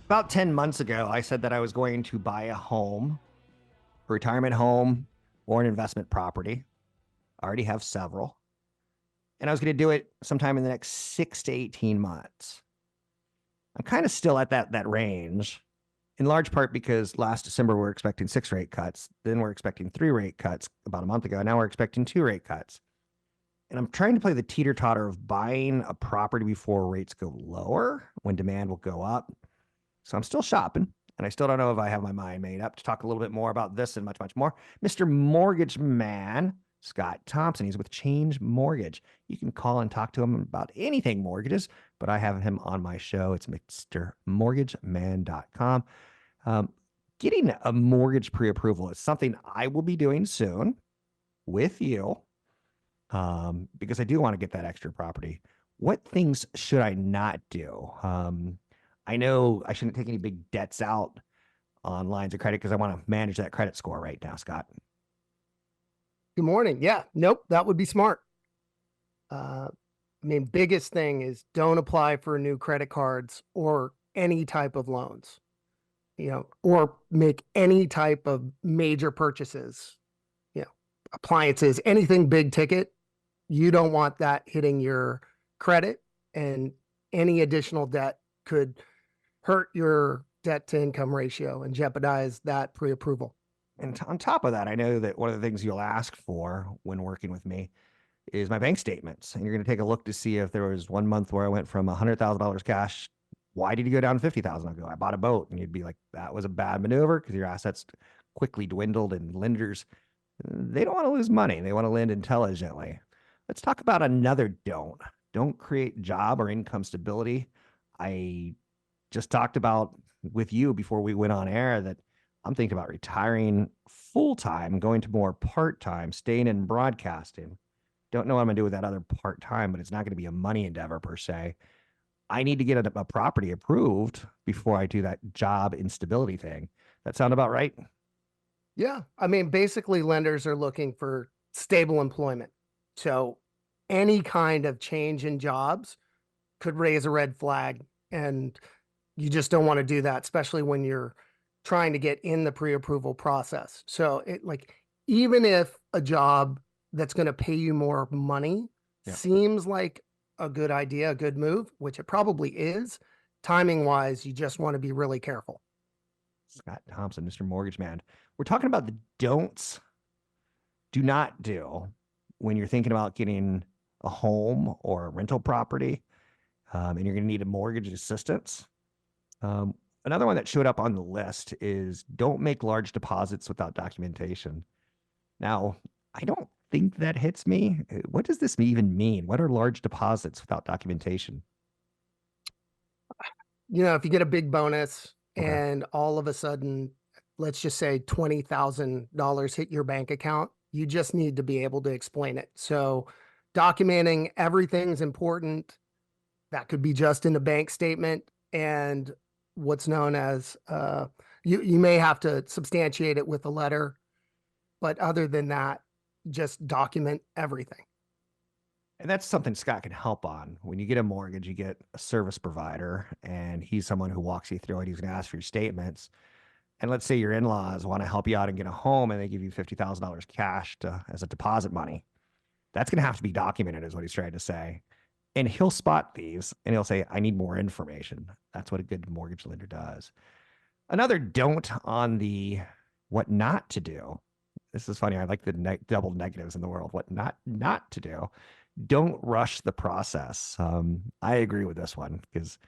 About 10 months ago, I said that I was going to buy a home, a retirement home, or an investment property. I already have several. And I was going to do it sometime in the next 6 to 18 months. I'm kind of still at that range, in large part because last December we're expecting 6 rate cuts. Then we're expecting 3 rate cuts about a month ago. Now we're expecting 2 rate cuts. And I'm trying to play the teeter totter of buying a property before rates go lower when demand will go up. So I'm still shopping, and I still don't know if I have my mind made up to talk a little bit more about this and much, much more. Mr. Mortgage Man, Scott Thompson, he's with Change Mortgage. You can call and talk to him about anything mortgages, but I have him on my show. It's MrMortgageman.com. Um, Getting a mortgage pre-approval is something I will be doing soon with you because I do want to get that extra property. What things should I not do? I know I shouldn't take any big debts out on lines of credit because I want to manage that credit score right now, Scott. Good morning. Yeah, nope, that would be smart. Biggest thing is don't apply for new credit cards or any type of loans, or make any type of major purchases, appliances, anything big ticket. You don't want that hitting your credit, and any additional debt could hurt your debt to income ratio and jeopardize that pre-approval. And on top of that, I know that one of the things you'll ask for when working with me is my bank statements. And you're going to take a look to see if there was one month where I went from $100,000 cash. Why did you go down to 50,000? I go, I bought a boat. And you'd be like, that was a bad maneuver because your assets quickly dwindled, and lenders, they don't want to lose money. They want to lend intelligently. Let's talk about another don't. Don't create job or income stability. I just talked about with you before we went on air that I'm thinking about retiring full time, going to more part time, staying in broadcasting. Don't know what I'm going to do with that other part time, but it's not going to be a money endeavor per se. I need to get a property approved before I do that job instability thing. That sound about right? Yeah. Basically, lenders are looking for stable employment. So any kind of change in jobs could raise a red flag. And you just don't want to do that, especially when you're trying to get in the pre-approval process. So even if a job that's going to pay you more money Yeah. seems like a good idea, a good move, which it probably is, timing wise, you just want to be really careful. Scott Thompson, Mr. Mortgage Man. We're talking about the don'ts, do not do when you're thinking about getting a home or a rental property, and you're going to need a mortgage assistance. Um, Another one that showed up on the list is don't make large deposits without documentation. Now, I don't think that hits me. What does this even mean? What are large deposits without documentation? If you get a big bonus Okay. and all of a sudden, let's just say $20,000 hit your bank account, you just need to be able to explain it. So documenting everything's important. That could be just in a bank statement and what's known as you may have to substantiate it with a letter, but other than that, just document everything. And that's something Scott can help on. When you get a mortgage, you get a service provider, and he's someone who walks you through it. He's going to ask for your statements. And let's say your in-laws want to help you out and get a home, and they give you $50,000 cash as a deposit money. That's going to have to be documented, is what he's trying to say. And he'll spot these, and he'll say, I need more information. That's what a good mortgage lender does. Another don't on the what not to do. This is funny. I like the double negatives in the world. What not to do. Don't rush the process. I agree with this one because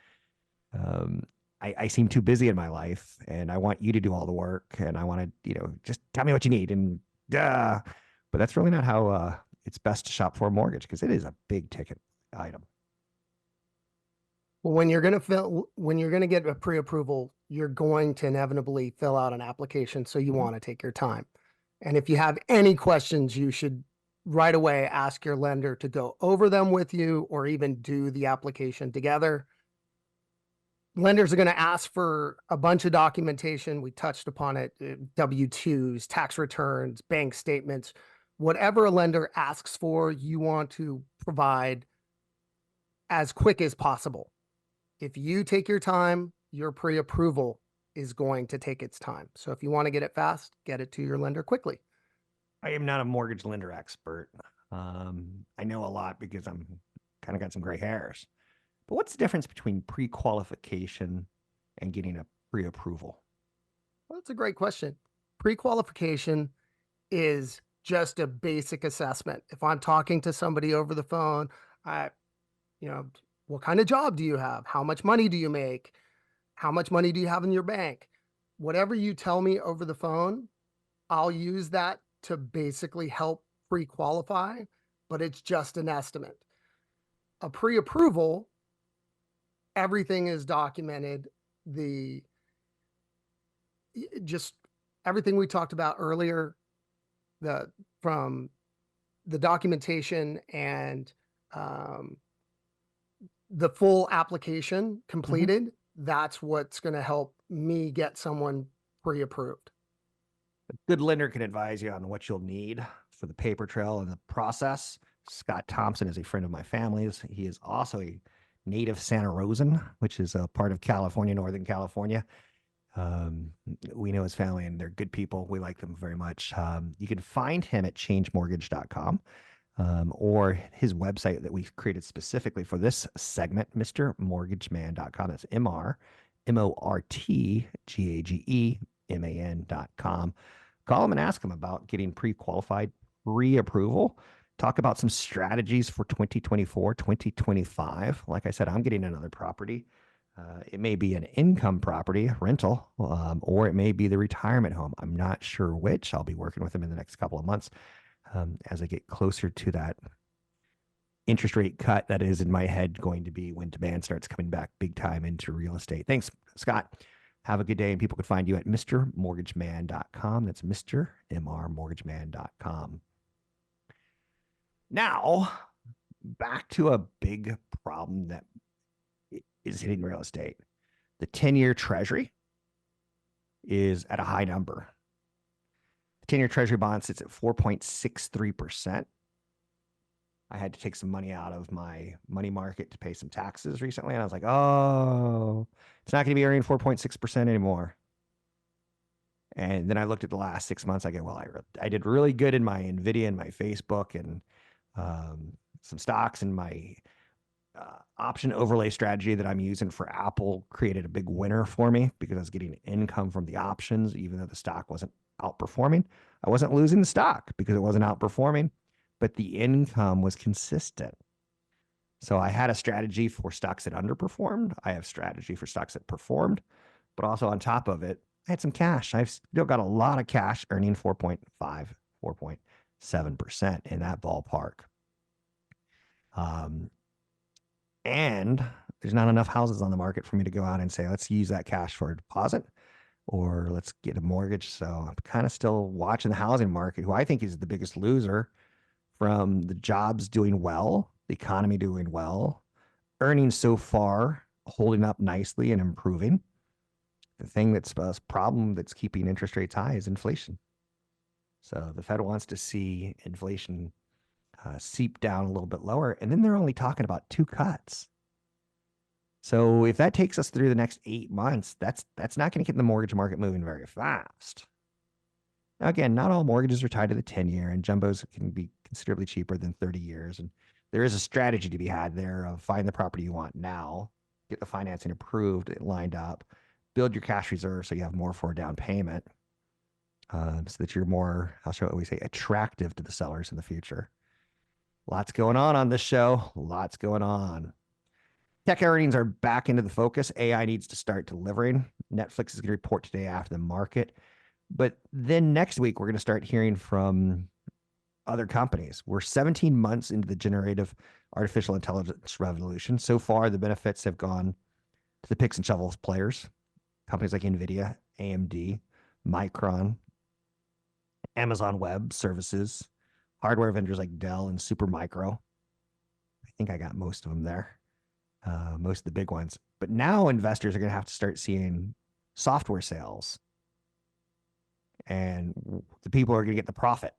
um, I seem too busy in my life, and I want you to do all the work, and I want to, just tell me what you need, and but that's really not how it's best to shop for a mortgage because it is a big ticket item. Well, when you're going to get a pre-approval, you're going to inevitably fill out an application. So you want to take your time. And if you have any questions, you should right away ask your lender to go over them with you or even do the application together. Lenders are going to ask for a bunch of documentation. We touched upon it, W-2s, tax returns, bank statements, whatever a lender asks for, you want to provide as quick as possible. If you take your time your pre-approval is going to take its time. So if you want to get it fast, get it to your lender quickly. I am not a mortgage lender expert. I know a lot because I'm kind of got some gray hairs. But what's the difference between pre-qualification and getting a pre-approval? Well, that's a great question. Pre-qualification is just a basic assessment. If I'm talking to somebody over the phone, I, you know, what kind of job do you have? How much money do you make? How much money do you have in your bank? Whatever you tell me over the phone, I'll use that to basically help pre-qualify, but it's just an estimate. A pre-approval, everything is documented. The just everything we talked about earlier, the from the documentation and um, the full application Mhm. completed, that's what's going to help me get someone pre-approved. Good lender can advise you on what you'll need for the paper trail and the process. Scott Thompson is a friend of my family's. He is also a native Santa Rosan, which is a part of California, Northern California. Um, we know his family and they're good people. We like them very much. You can find him at changemortgage.com or his website that we created specifically for this segment, mrmortgageman.com. That's MrMortgageman.com. Call him and ask him about getting pre-qualified, pre-approval. Talk about some strategies for 2024, 2025. Like I said, I'm getting another property. It may be an income property rental, or it may be the retirement home. I'm not sure which. I'll be working with him in the next couple of months as I get closer to that interest rate cut that is in my head going to be when demand starts coming back big time into real estate. Thanks, Scott. Have a good day. And people can find you at mrmortgageman.com. That's mrmortgageman.com. Now, back to a big problem that is hitting real estate. The 10-year treasury is at a high number. The 10-year treasury bond sits at 4.63%. I had to take some money out of my money market to pay some taxes recently. And I was like, oh, it's not going to be earning 4.6% anymore. And then I looked at the last 6 months. I go, well, I did really good in my NVIDIA and my Facebook and some stocks, and my option overlay strategy that I'm using for Apple created a big winner for me because I was getting income from the options, even though the stock wasn't outperforming. I wasn't losing the stock because it wasn't outperforming, but the income was consistent. So I had a strategy for stocks that underperformed. I have strategy for stocks that performed, but also on top of it, I had some cash. I've still got a lot of cash earning 4.5, 4.7% in that ballpark. And there's not enough houses on the market for me to go out and say, let's use that cash for a deposit or let's get a mortgage. So I'm kind of still watching the housing market, who I think is the biggest loser from the jobs doing well, the economy doing well, earnings so far holding up nicely and improving. The thing that's a problem that's keeping interest rates high is inflation. So the Fed wants to see inflation seep down a little bit lower, and then they're only talking about 2 cuts. So if that takes us through the next 8 months, that's not going to get the mortgage market moving very fast. Now, again, not all mortgages are tied to the 10-year, and jumbos can be considerably cheaper than 30 years. And there is a strategy to be had there of find the property you want now, get the financing approved, lined up, build your cash reserve so you have more for a down payment, so that you're more, how shall we say, attractive to the sellers in the future. Lots going on this show. Lots going on. Tech earnings are back into the focus. AI needs to start delivering. Netflix is going to report today after the market. But then next week, we're going to start hearing from other companies. We're 17 months into the generative artificial intelligence revolution. So far, the benefits have gone to the picks and shovels players, companies like NVIDIA, AMD, Micron, Amazon Web Services, hardware vendors like Dell and Supermicro. I think I got most of them there, most of the big ones. But now investors are going to have to start seeing software sales, and the people are going to get the profit.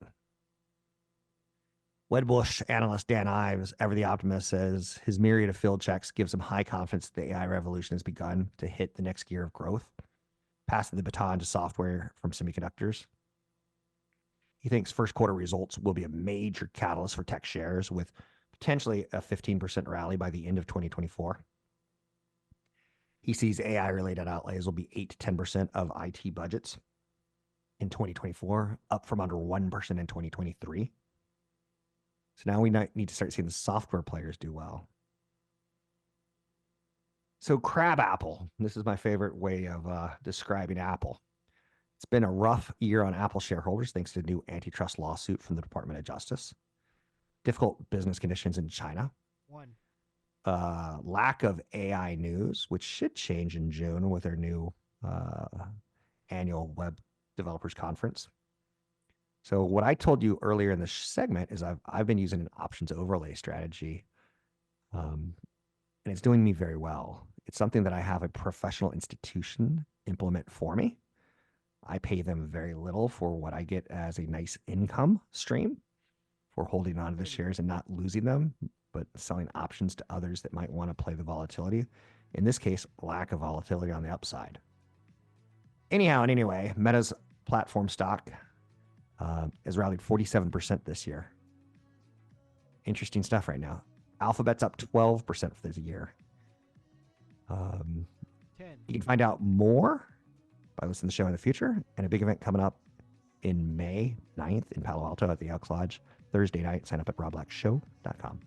Wedbush analyst Dan Ives, ever the optimist, says his myriad of field checks gives him high confidence that the AI revolution has begun to hit the next gear of growth, passing the baton to software from semiconductors. He thinks first quarter results will be a major catalyst for tech shares, with potentially a 15% rally by the end of 2024. He sees AI related outlays will be 8 to 10% of IT budgets in 2024, up from under 1% in 2023. So now we need to start seeing the software players do well. So crab apple, this is my favorite way of describing Apple. It's been a rough year on Apple shareholders thanks to a new antitrust lawsuit from the Department of Justice, difficult business conditions in China, lack of AI news, which should change in June with their new annual web developers conference. So what I told you earlier in this segment is I've been using an options overlay strategy, and it's doing me very well. It's something that I have a professional institution implement for me. I pay them very little for what I get as a nice income stream for holding on to the shares and not losing them, but selling options to others that might want to play the volatility. In this case, lack of volatility on the upside. Anyhow and anyway, Meta's platform stock has rallied 47% this year. Interesting stuff right now. Alphabet's up 12% for this year. You can find out more by listening to the show in the future, and a big event coming up in May 9th in Palo Alto at the Elks Lodge, Thursday night. Sign up at robblackshow.com.